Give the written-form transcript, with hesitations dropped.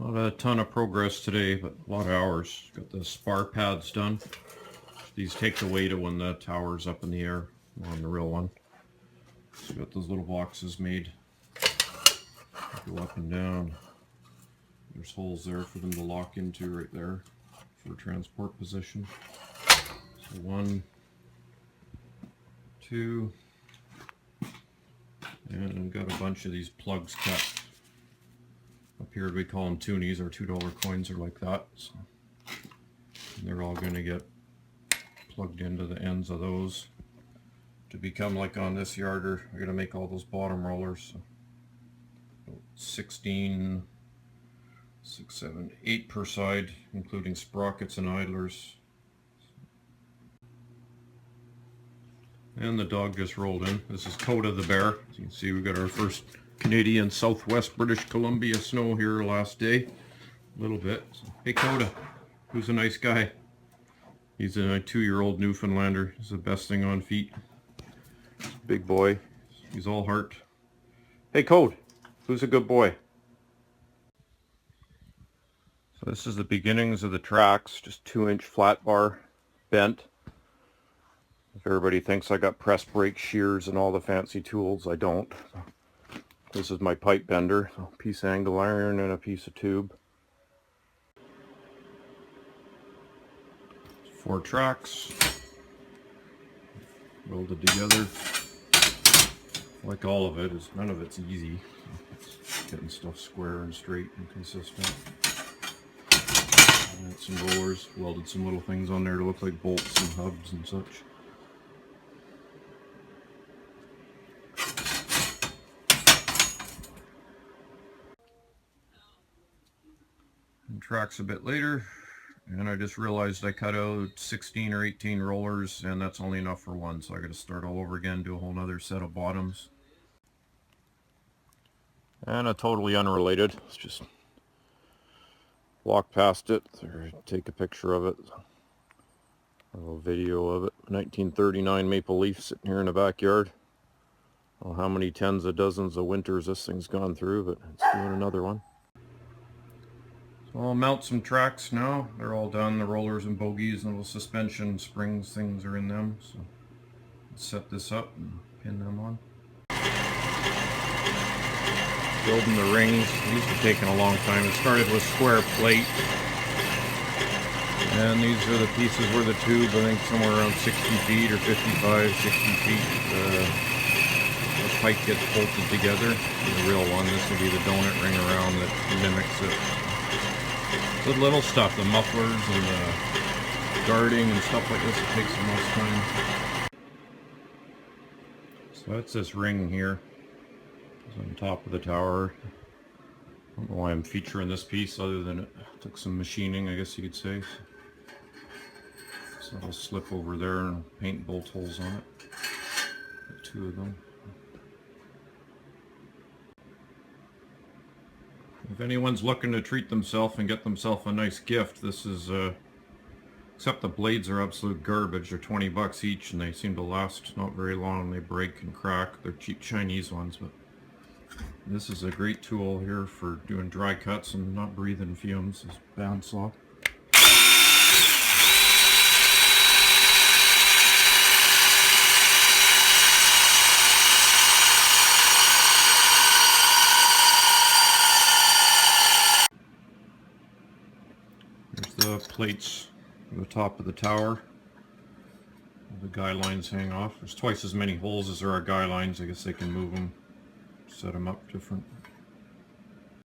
Not a ton of progress today, but a lot of hours. Got the spar pads done. These take the weight of when the tower's up in the air on the real one. So got those little boxes made. Go up and down. There's holes there for them to lock into right there for transport position. So 1, 2, and I've got a bunch of these plugs cut. Up here we call them toonies, or $2 coins are like that. So they're all going to get plugged into the ends of those to become like on this yarder. I got to make all those bottom rollers. So 16, 6, 7, 8 per side, including sprockets and idlers. And the dog just rolled in. This is Coda the bear. As you can see, we got our first Canadian Southwest British Columbia snow here last day. A little bit. So, hey Coda, who's a nice guy. He's a 2-year-old Newfoundlander. He's the best thing on feet. Big boy. He's all heart. Hey Code, who's a good boy? So this is the beginnings of the tracks. Just 2-inch flat bar bent. If everybody thinks I got press brake shears and all the fancy tools, I don't. This is my pipe bender. A piece of angle iron and a piece of tube. 4 tracks welded together. Like all of it, none of it's easy. It's getting stuff square and straight and consistent. And some rollers, welded some little things on there to look like bolts and hubs and such. And tracks a bit later. And I just realized I cut out 16 or 18 rollers, and that's only enough for one, so I got to start all over again, do a whole nother set of bottoms. And a totally unrelated, let's just walk past it, or take a picture of it, a little video of it. 1939 maple leaf sitting here in the backyard. I don't know how many tens of dozens of winters this thing's gone through, but it's doing another one. So I'll mount some tracks now. They're all done. The rollers and bogies and little suspension springs things are in them. So let's set this up and pin them on. Building the rings. These are taking a long time. It started with square plate. And these are the pieces where the tube, I think somewhere around 60 feet or 55, 60 feet. The pipe gets bolted together. The real one, this will be the donut ring around that mimics it. The little stuff, the mufflers and the guarding and stuff like this, it takes the most time. So that's this ring here. It's on top of the tower. I don't know why I'm featuring this piece other than it took some machining, I guess you could say. So it'll slip over there and paint bolt holes on it. Got 2 of them. If anyone's looking to treat themselves and get themselves a nice gift, this is, except the blades are absolute garbage. They're 20 bucks each and they seem to last not very long. They break and crack. They're cheap Chinese ones, but this is a great tool here for doing dry cuts and not breathing fumes. This bandsaw. The plates at the top of the tower. The guy lines hang off. There's twice as many holes as there are guy lines. I guess they can move them, set them up different.